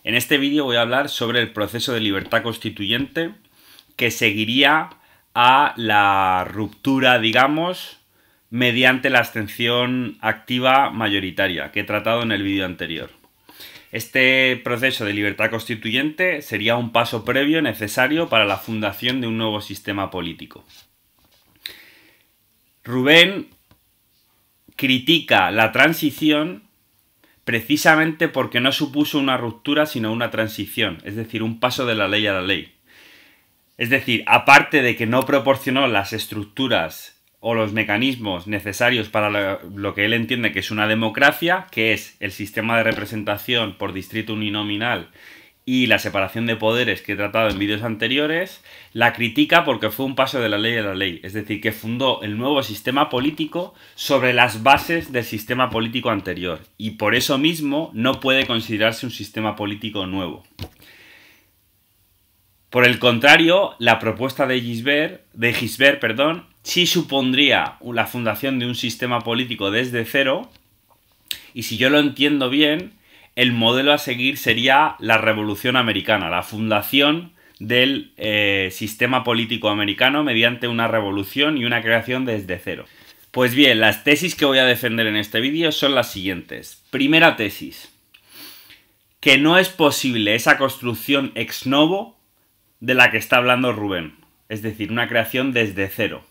En este vídeo voy a hablar sobre el proceso de libertad constituyente que seguiría a la ruptura, digamos, mediante la abstención activa mayoritaria que he tratado en el vídeo anterior. Este proceso de libertad constituyente sería un paso previo necesario para la fundación de un nuevo sistema político. Rubén critica la transición precisamente porque no supuso una ruptura sino una transición, es decir, un paso de la ley a la ley. Es decir, aparte de que no proporcionó las estructuras o los mecanismos necesarios para lo que él entiende que es una democracia, que es el sistema de representación por distrito uninominal y la separación de poderes que he tratado en vídeos anteriores, la critica porque fue un paso de la ley a la ley, es decir, que fundó el nuevo sistema político sobre las bases del sistema político anterior, y por eso mismo no puede considerarse un sistema político nuevo. Por el contrario, la propuesta de Gisbert, sí supondría la fundación de un sistema político desde cero, y si yo lo entiendo bien, el modelo a seguir sería la Revolución Americana, la fundación del sistema político americano mediante una revolución y una creación desde cero. Pues bien, las tesis que voy a defender en este vídeo son las siguientes. Primera tesis, que no es posible esa construcción ex novo de la que está hablando Rubén, es decir, una creación desde cero.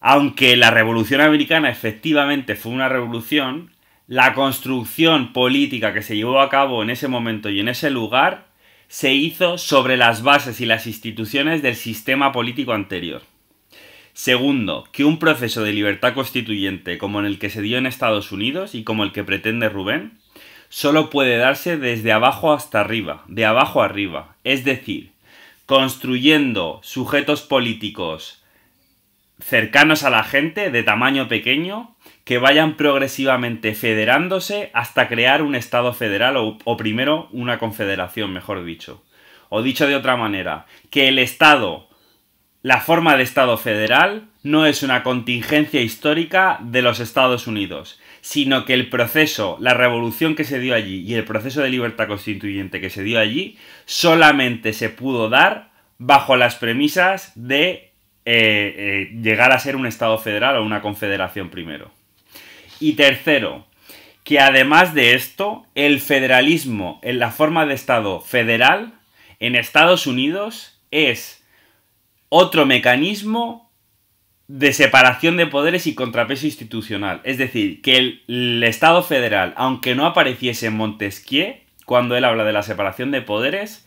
Aunque la Revolución Americana efectivamente fue una revolución, la construcción política que se llevó a cabo en ese momento y en ese lugar se hizo sobre las bases y las instituciones del sistema político anterior. Segundo, que un proceso de libertad constituyente como en el que se dio en Estados Unidos y como el que pretende Rubén, solo puede darse desde abajo hasta arriba, de abajo arriba, es decir, construyendo sujetos políticos cercanos a la gente, de tamaño pequeño, que vayan progresivamente federándose hasta crear un Estado federal o primero una confederación, mejor dicho. O dicho de otra manera, que el Estado, la forma de Estado federal, no es una contingencia histórica de los Estados Unidos, sino que el proceso, la revolución que se dio allí y el proceso de libertad constituyente que se dio allí solamente se pudo dar bajo las premisas de llegar a ser un Estado federal o una confederación primero. Y tercero, que además de esto, el federalismo en la forma de Estado federal en Estados Unidos es otro mecanismo de separación de poderes y contrapeso institucional. Es decir, que el Estado federal, aunque no apareciese en Montesquieu, cuando él habla de la separación de poderes,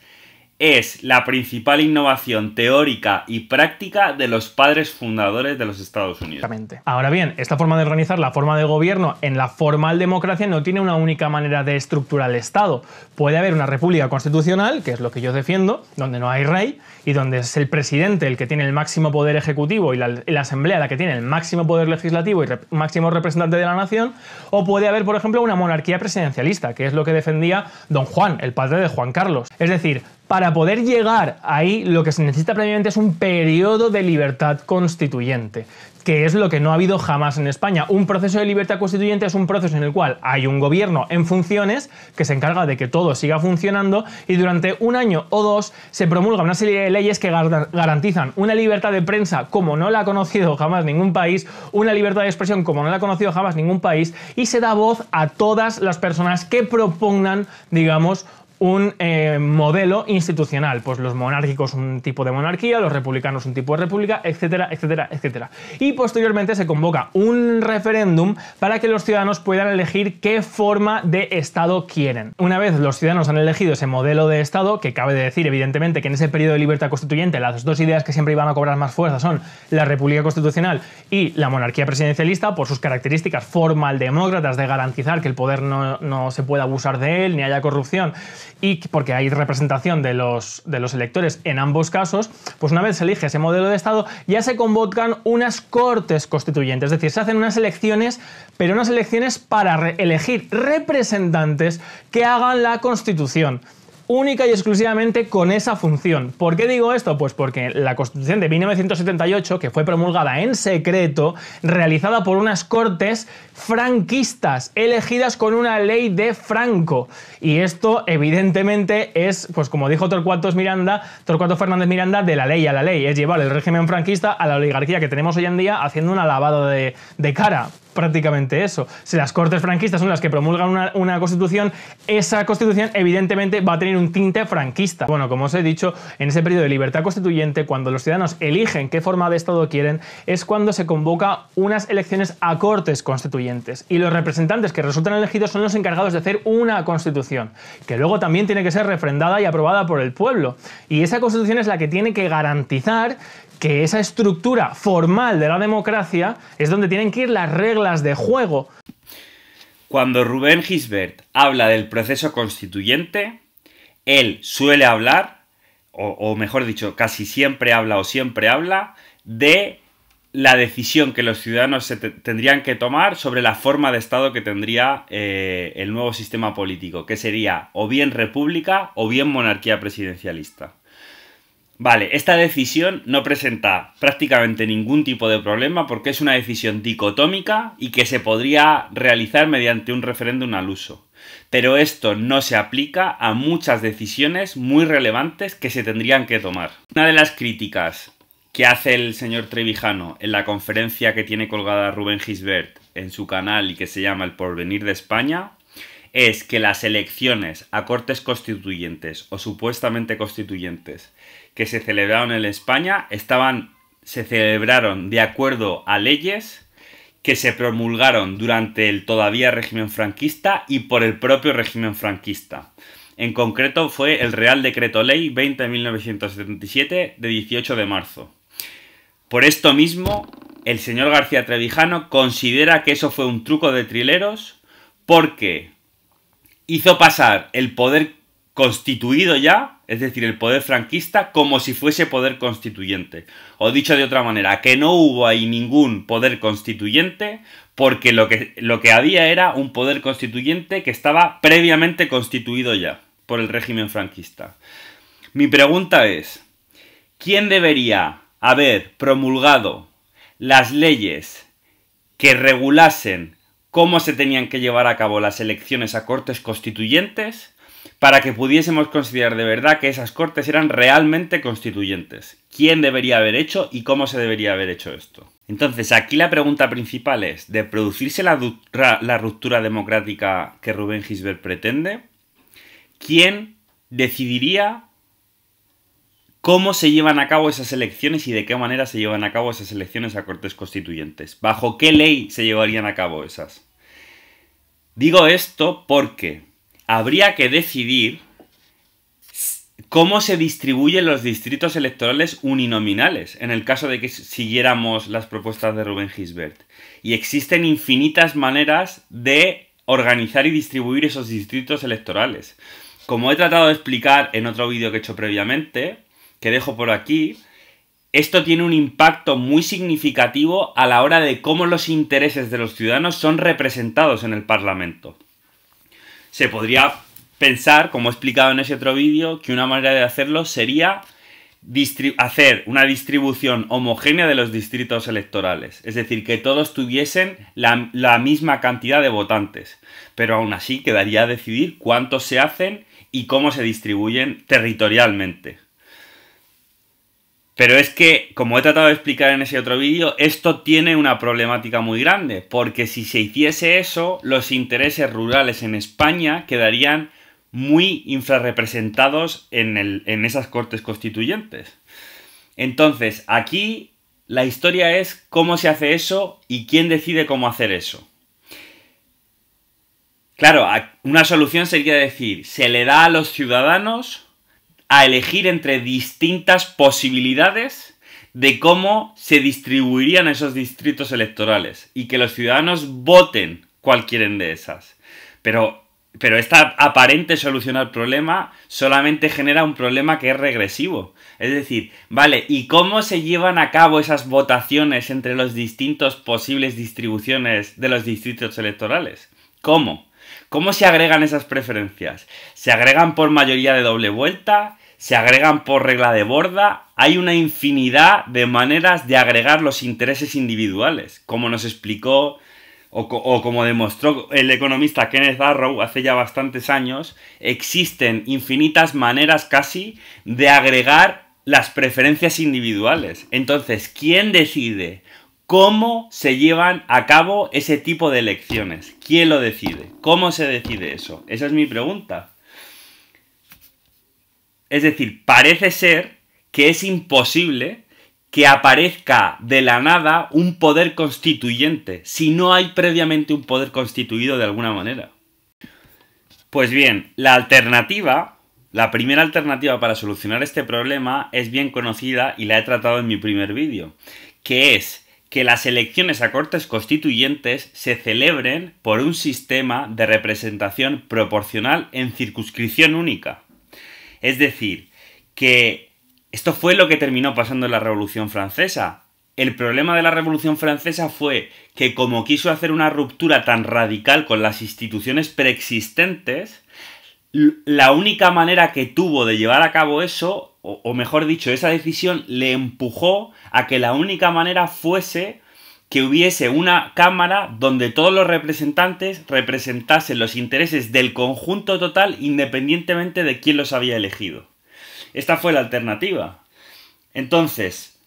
es la principal innovación teórica y práctica de los padres fundadores de los Estados Unidos. Ahora bien, esta forma de organizar la forma de gobierno en la formal democracia no tiene una única manera de estructurar el Estado. Puede haber una república constitucional, que es lo que yo defiendo, donde no hay rey y donde es el presidente el que tiene el máximo poder ejecutivo y la asamblea la que tiene el máximo poder legislativo y máximo representante de la nación, o puede haber, por ejemplo, una monarquía presidencialista, que es lo que defendía Don Juan, el padre de Juan Carlos. Es decir, para poder llegar ahí, lo que se necesita previamente es un periodo de libertad constituyente, que es lo que no ha habido jamás en España. Un proceso de libertad constituyente es un proceso en el cual hay un gobierno en funciones que se encarga de que todo siga funcionando y durante un año o dos se promulga una serie de leyes que garantizan una libertad de prensa como no la ha conocido jamás ningún país, una libertad de expresión como no la ha conocido jamás ningún país, y se da voz a todas las personas que propongan, digamos, un modelo institucional. Pues los monárquicos un tipo de monarquía, los republicanos un tipo de república, etcétera, etcétera, etcétera. Y posteriormente se convoca un referéndum para que los ciudadanos puedan elegir qué forma de Estado quieren. Una vez los ciudadanos han elegido ese modelo de Estado, que cabe de decir evidentemente que en ese periodo de libertad constituyente las dos ideas que siempre iban a cobrar más fuerza son la república constitucional y la monarquía presidencialista, por sus características formaldemócratas de garantizar que el poder no se pueda abusar de él ni haya corrupción, y porque hay representación de los electores en ambos casos, pues una vez se elige ese modelo de Estado, ya se convocan unas cortes constituyentes, es decir, se hacen unas elecciones, pero unas elecciones para elegir representantes que hagan la Constitución. única y exclusivamente con esa función. ¿Por qué digo esto? Pues porque la Constitución de 1978, que fue promulgada en secreto, realizada por unas cortes franquistas, elegidas con una ley de Franco. Y esto, evidentemente, es, pues como dijo Torcuato Fernández Miranda, de la ley a la ley. Es llevar el régimen franquista a la oligarquía que tenemos hoy en día, haciendo una lavada de cara. Prácticamente eso. Si las cortes franquistas son las que promulgan una constitución, esa constitución evidentemente va a tener un tinte franquista. Bueno, como os he dicho, en ese periodo de libertad constituyente, cuando los ciudadanos eligen qué forma de Estado quieren, es cuando se convoca unas elecciones a cortes constituyentes. Y los representantes que resultan elegidos son los encargados de hacer una constitución, que luego también tiene que ser refrendada y aprobada por el pueblo. Y esa constitución es la que tiene que garantizar que esa estructura formal de la democracia es donde tienen que ir las reglas de juego. Cuando Rubén Gisbert habla del proceso constituyente, él suele hablar, o mejor dicho, casi siempre habla o siempre habla, de la decisión que los ciudadanos tendrían que tomar sobre la forma de Estado que tendría el nuevo sistema político, que sería o bien república o bien monarquía presidencialista. Vale, esta decisión no presenta prácticamente ningún tipo de problema porque es una decisión dicotómica y que se podría realizar mediante un referéndum al uso. Pero esto no se aplica a muchas decisiones muy relevantes que se tendrían que tomar. Una de las críticas que hace el señor Trevijano en la conferencia que tiene colgada Rubén Gisbert en su canal y que se llama El Porvenir de España es que las elecciones a cortes constituyentes o supuestamente constituyentes que se celebraron en España se celebraron de acuerdo a leyes que se promulgaron durante el todavía régimen franquista y por el propio régimen franquista. En concreto fue el Real Decreto Ley 20.1977 de 18 de marzo. Por esto mismo, el señor García Trevijano considera que eso fue un truco de trileros porque hizo pasar el poder constituido ya, es decir, el poder franquista, como si fuese poder constituyente. O dicho de otra manera, que no hubo ahí ningún poder constituyente porque lo que había era un poder constituyente que estaba previamente constituido ya por el régimen franquista. Mi pregunta es, ¿quién debería haber promulgado las leyes que regulasen cómo se tenían que llevar a cabo las elecciones a cortes constituyentes para que pudiésemos considerar de verdad que esas cortes eran realmente constituyentes? ¿Quién debería haber hecho y cómo se debería haber hecho esto? Entonces, aquí la pregunta principal es, ¿de producirse la ruptura democrática que Rubén Gisbert pretende? ¿Quién decidiría cómo se llevan a cabo esas elecciones y de qué manera se llevan a cabo esas elecciones a cortes constituyentes? ¿Bajo qué ley se llevarían a cabo esas? Digo esto porque habría que decidir cómo se distribuyen los distritos electorales uninominales, en el caso de que siguiéramos las propuestas de Rubén Gisbert. Y existen infinitas maneras de organizar y distribuir esos distritos electorales. Como he tratado de explicar en otro vídeo que he hecho previamente, que dejo por aquí, esto tiene un impacto muy significativo a la hora de cómo los intereses de los ciudadanos son representados en el Parlamento. Se podría pensar, como he explicado en ese otro vídeo, que una manera de hacerlo sería hacer una distribución homogénea de los distritos electorales. Es decir, que todos tuviesen la misma cantidad de votantes. Pero aún así quedaría a decidir cuántos se hacen y cómo se distribuyen territorialmente. Pero es que, como he tratado de explicar en ese otro vídeo, esto tiene una problemática muy grande, porque si se hiciese eso, los intereses rurales en España quedarían muy infrarrepresentados en esas cortes constituyentes. Entonces, aquí la historia es cómo se hace eso y quién decide cómo hacer eso. Claro, una solución sería decir, se le da a los ciudadanos a elegir entre distintas posibilidades de cómo se distribuirían esos distritos electorales y que los ciudadanos voten cuál quieren de esas. Pero esta aparente solución al problema solamente genera un problema que es regresivo. Es decir, vale, ¿y cómo se llevan a cabo esas votaciones entre los distintos posibles distribuciones de los distritos electorales? ¿Cómo? ¿Cómo se agregan esas preferencias? ¿Se agregan por mayoría de doble vuelta? ¿Se agregan por regla de Borda? Hay una infinidad de maneras de agregar los intereses individuales, como nos explicó o como demostró el economista Kenneth Arrow hace ya bastantes años. Existen infinitas maneras casi de agregar las preferencias individuales. Entonces, ¿quién decide cómo se llevan a cabo ese tipo de elecciones? ¿Quién lo decide? ¿Cómo se decide eso? Esa es mi pregunta. Es decir, parece ser que es imposible que aparezca de la nada un poder constituyente, si no hay previamente un poder constituido de alguna manera. Pues bien, la primera alternativa para solucionar este problema es bien conocida y la he tratado en mi primer vídeo, que es que las elecciones a Cortes Constituyentes se celebren por un sistema de representación proporcional en circunscripción única. Es decir, que esto fue lo que terminó pasando en la Revolución Francesa. El problema de la Revolución Francesa fue que, como quiso hacer una ruptura tan radical con las instituciones preexistentes, la única manera que tuvo de llevar a cabo eso, o mejor dicho, esa decisión le empujó a que la única manera fuese que hubiese una cámara donde todos los representantes representasen los intereses del conjunto total independientemente de quién los había elegido. Esta fue la alternativa. Entonces,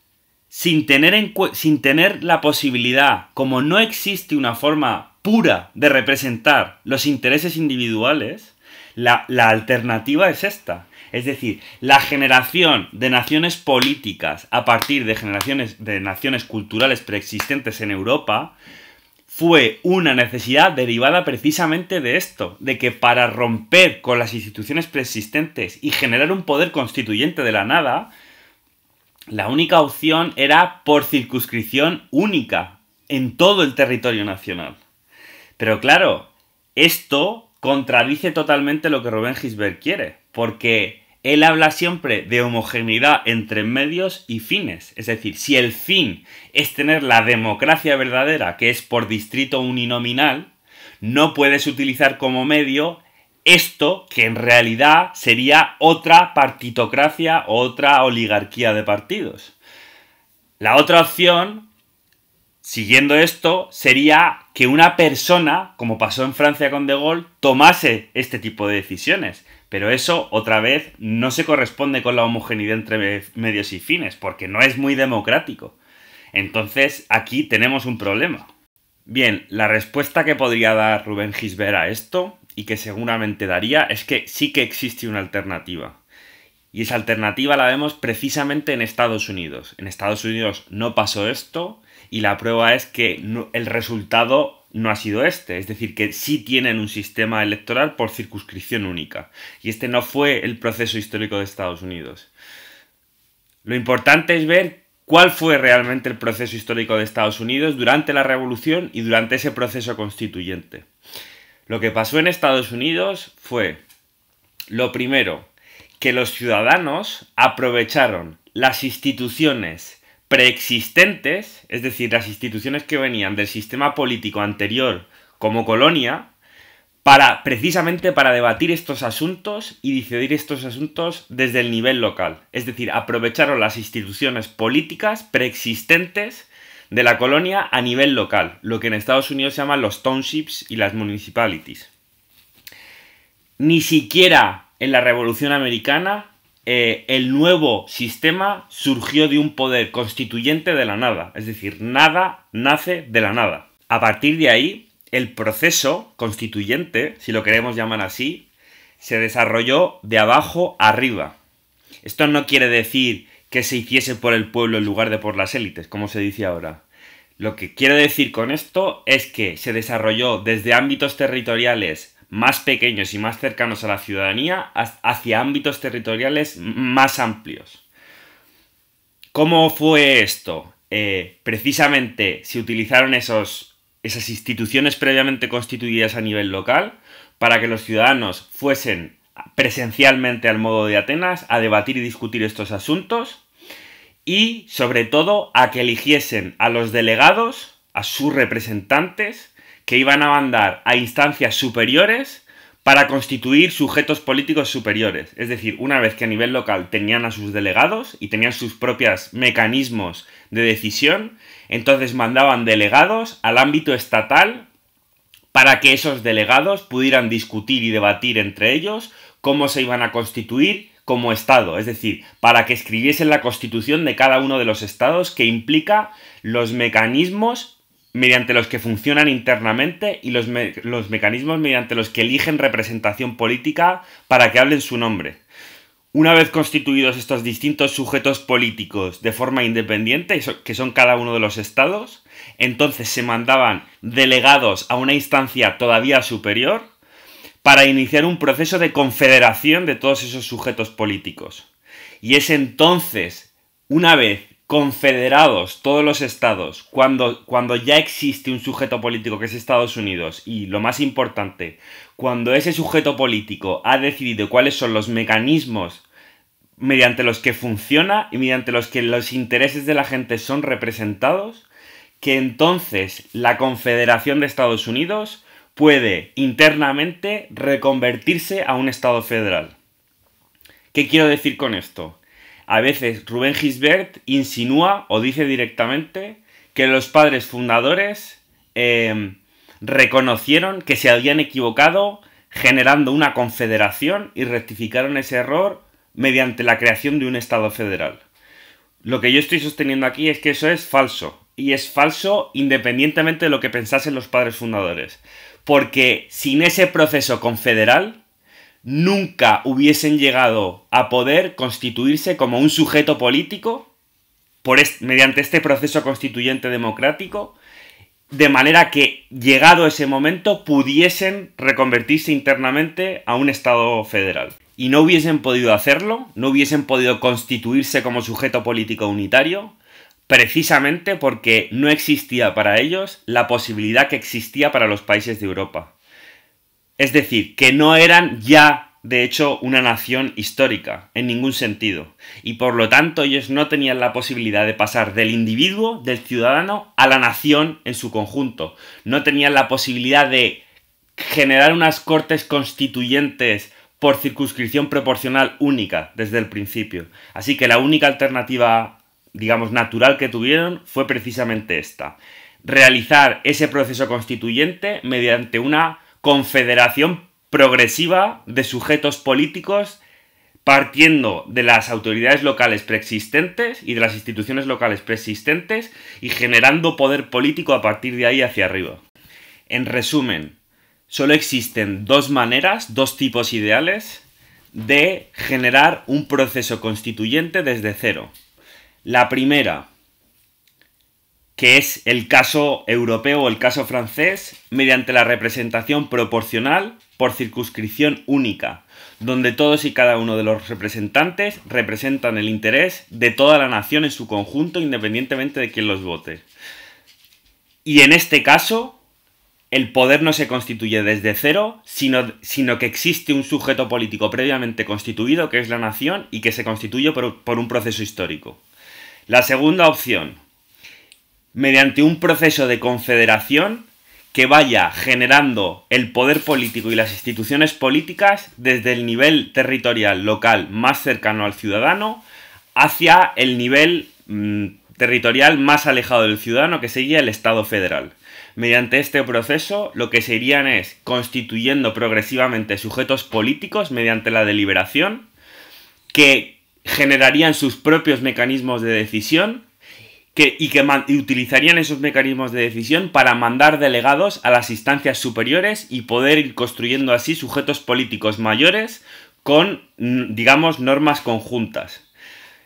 sin tener la posibilidad, como no existe una forma pura de representar los intereses individuales, la alternativa es esta. Es decir, la generación de naciones políticas a partir de generaciones de naciones culturales preexistentes en Europa fue una necesidad derivada precisamente de esto, de que para romper con las instituciones preexistentes y generar un poder constituyente de la nada, la única opción era por circunscripción única en todo el territorio nacional. Pero claro, esto contradice totalmente lo que Rubén Gisbert quiere, porque él habla siempre de homogeneidad entre medios y fines. Es decir, si el fin es tener la democracia verdadera, que es por distrito uninominal, no puedes utilizar como medio esto, que en realidad sería otra partitocracia o otra oligarquía de partidos. La otra opción, siguiendo esto, sería que una persona, como pasó en Francia con De Gaulle, tomase este tipo de decisiones. Pero eso, otra vez, no se corresponde con la homogeneidad entre medios y fines, porque no es muy democrático. Entonces, aquí tenemos un problema. Bien, la respuesta que podría dar Rubén Gisbert a esto, y que seguramente daría, es que sí que existe una alternativa. Y esa alternativa la vemos precisamente en Estados Unidos. En Estados Unidos no pasó esto, y la prueba es que el resultado no ha sido este. Es decir, que sí tienen un sistema electoral por circunscripción única. Y este no fue el proceso histórico de Estados Unidos. Lo importante es ver cuál fue realmente el proceso histórico de Estados Unidos durante la Revolución y durante ese proceso constituyente. Lo que pasó en Estados Unidos fue, lo primero, que los ciudadanos aprovecharon las instituciones preexistentes, es decir, las instituciones que venían del sistema político anterior como colonia, precisamente para debatir estos asuntos y decidir estos asuntos desde el nivel local. Es decir, aprovecharon las instituciones políticas preexistentes de la colonia a nivel local, lo que en Estados Unidos se llaman los townships y las municipalities. Ni siquiera en la Revolución Americana el nuevo sistema surgió de un poder constituyente de la nada. Es decir, nada nace de la nada. A partir de ahí, el proceso constituyente, si lo queremos llamar así, se desarrolló de abajo arriba. Esto no quiere decir que se hiciese por el pueblo en lugar de por las élites, como se dice ahora. Lo que quiero decir con esto es que se desarrolló desde ámbitos territoriales más pequeños y más cercanos a la ciudadanía hacia ámbitos territoriales más amplios. ¿Cómo fue esto? Precisamente se utilizaron esas instituciones previamente constituidas a nivel local para que los ciudadanos fuesen presencialmente al modo de Atenas a debatir y discutir estos asuntos y, sobre todo, a que eligiesen a los delegados, a sus representantes, que iban a mandar a instancias superiores para constituir sujetos políticos superiores. Es decir, una vez que a nivel local tenían a sus delegados y tenían sus propios mecanismos de decisión, entonces mandaban delegados al ámbito estatal para que esos delegados pudieran discutir y debatir entre ellos cómo se iban a constituir como Estado, es decir, para que escribiesen la constitución de cada uno de los estados, que implica los mecanismos mediante los que funcionan internamente y los mecanismos mediante los que eligen representación política para que hablen su nombre. Una vez constituidos estos distintos sujetos políticos de forma independiente, que son cada uno de los estados, entonces se mandaban delegados a una instancia todavía superior para iniciar un proceso de confederación de todos esos sujetos políticos. Y es entonces, una vez confederados todos los estados, cuando ya existe un sujeto político que es Estados Unidos, y lo más importante, cuando ese sujeto político ha decidido cuáles son los mecanismos mediante los que funciona y mediante los que los intereses de la gente son representados, que entonces la Confederación de Estados Unidos puede internamente reconvertirse a un Estado federal. ¿Qué quiero decir con esto? A veces Rubén Gisbert insinúa o dice directamente que los padres fundadores reconocieron que se habían equivocado generando una confederación y rectificaron ese error mediante la creación de un Estado federal. Lo que yo estoy sosteniendo aquí es que eso es falso. Y es falso independientemente de lo que pensasen los padres fundadores. Porque sin ese proceso confederal nunca hubiesen llegado a poder constituirse como un sujeto político mediante este proceso constituyente democrático, de manera que, llegado ese momento, pudiesen reconvertirse internamente a un Estado federal. Y no hubiesen podido hacerlo, no hubiesen podido constituirse como sujeto político unitario, precisamente porque no existía para ellos la posibilidad que existía para los países de Europa. Es decir, que no eran ya, de hecho, una nación histórica, en ningún sentido. Y por lo tanto, ellos no tenían la posibilidad de pasar del individuo, del ciudadano, a la nación en su conjunto. No tenían la posibilidad de generar unas cortes constituyentes por circunscripción proporcional única desde el principio. Así que la única alternativa, digamos, natural que tuvieron fue precisamente esta: realizar ese proceso constituyente mediante una confederación progresiva de sujetos políticos, partiendo de las autoridades locales preexistentes y de las instituciones locales preexistentes y generando poder político a partir de ahí hacia arriba. En resumen, solo existen dos maneras, dos tipos ideales de generar un proceso constituyente desde cero. La primera, que es el caso europeo o el caso francés, mediante la representación proporcional por circunscripción única, donde todos y cada uno de los representantes representan el interés de toda la nación en su conjunto, independientemente de quién los vote. Y en este caso, el poder no se constituye desde cero, sino que existe un sujeto político previamente constituido, que es la nación, y que se constituye por un proceso histórico. La segunda opción, mediante un proceso de confederación que vaya generando el poder político y las instituciones políticas desde el nivel territorial local más cercano al ciudadano hacia el nivel territorial más alejado del ciudadano, que sería el Estado federal. Mediante este proceso, lo que se irían es constituyendo progresivamente sujetos políticos mediante la deliberación, que generarían sus propios mecanismos de decisión y utilizarían esos mecanismos de decisión para mandar delegados a las instancias superiores y poder ir construyendo así sujetos políticos mayores con, digamos, normas conjuntas.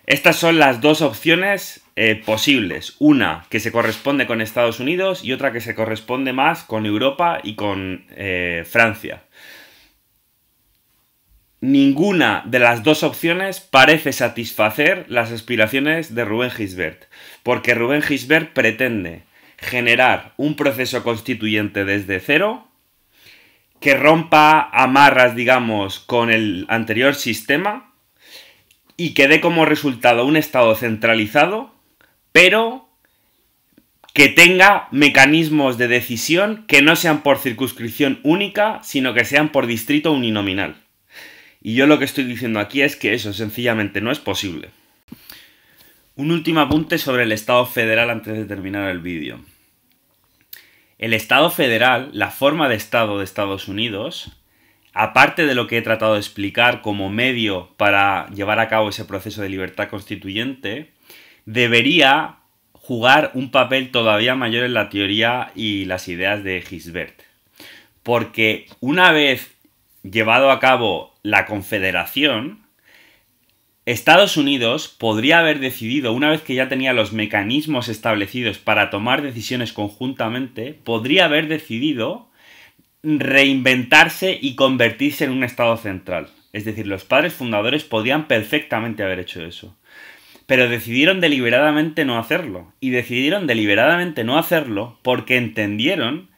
Estas son las dos opciones posibles. Una que se corresponde con Estados Unidos y otra que se corresponde más con Europa y con Francia. Ninguna de las dos opciones parece satisfacer las aspiraciones de Rubén Gisbert, porque Rubén Gisbert pretende generar un proceso constituyente desde cero, que rompa amarras, digamos, con el anterior sistema y que dé como resultado un Estado centralizado, pero que tenga mecanismos de decisión que no sean por circunscripción única, sino que sean por distrito uninominal. Y yo lo que estoy diciendo aquí es que eso sencillamente no es posible. Un último apunte sobre el Estado federal antes de terminar el vídeo. El Estado federal, la forma de Estado de Estados Unidos, aparte de lo que he tratado de explicar como medio para llevar a cabo ese proceso de libertad constituyente, debería jugar un papel todavía mayor en la teoría y las ideas de Gisbert. Porque una vez llevado a cabo la confederación, Estados Unidos podría haber decidido, una vez que ya tenía los mecanismos establecidos para tomar decisiones conjuntamente, podría haber decidido reinventarse y convertirse en un Estado central. Es decir, los padres fundadores podían perfectamente haber hecho eso. Pero decidieron deliberadamente no hacerlo. Y decidieron deliberadamente no hacerlo porque entendieron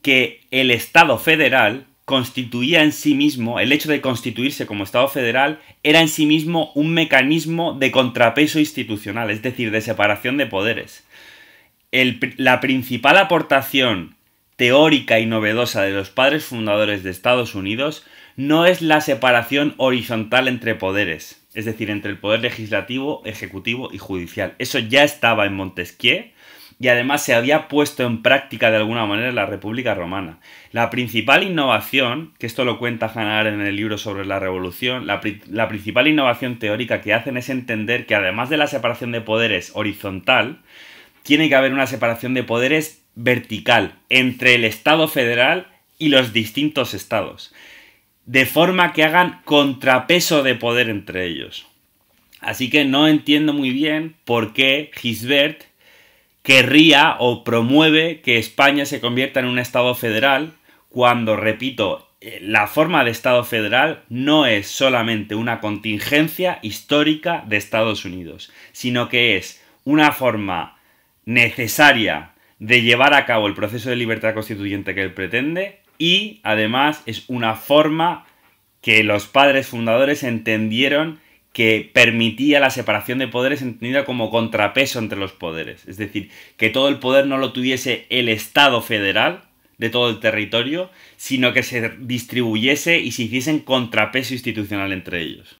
que el Estado federal constituía en sí mismo, el hecho de constituirse como Estado federal, era en sí mismo un mecanismo de contrapeso institucional, es decir, de separación de poderes. La principal aportación teórica y novedosa de los padres fundadores de Estados Unidos no es la separación horizontal entre poderes, es decir, entre el poder legislativo, ejecutivo y judicial. Eso ya estaba en Montesquieu y además se había puesto en práctica de alguna manera en la República Romana. La principal innovación, que esto lo cuenta Hannah Arendt en el libro sobre la Revolución, la principal innovación teórica que hacen es entender que además de la separación de poderes horizontal, tiene que haber una separación de poderes vertical entre el Estado federal y los distintos estados, de forma que hagan contrapeso de poder entre ellos. Así que no entiendo muy bien por qué Gisbert querría o promueve que España se convierta en un Estado federal cuando, repito, la forma de Estado federal no es solamente una contingencia histórica de Estados Unidos, sino que es una forma necesaria de llevar a cabo el proceso de libertad constituyente que él pretende y, además, es una forma que los padres fundadores entendieron que permitía la separación de poderes entendida como contrapeso entre los poderes. Es decir, que todo el poder no lo tuviese el Estado federal de todo el territorio, sino que se distribuyese y se hiciesen contrapeso institucional entre ellos.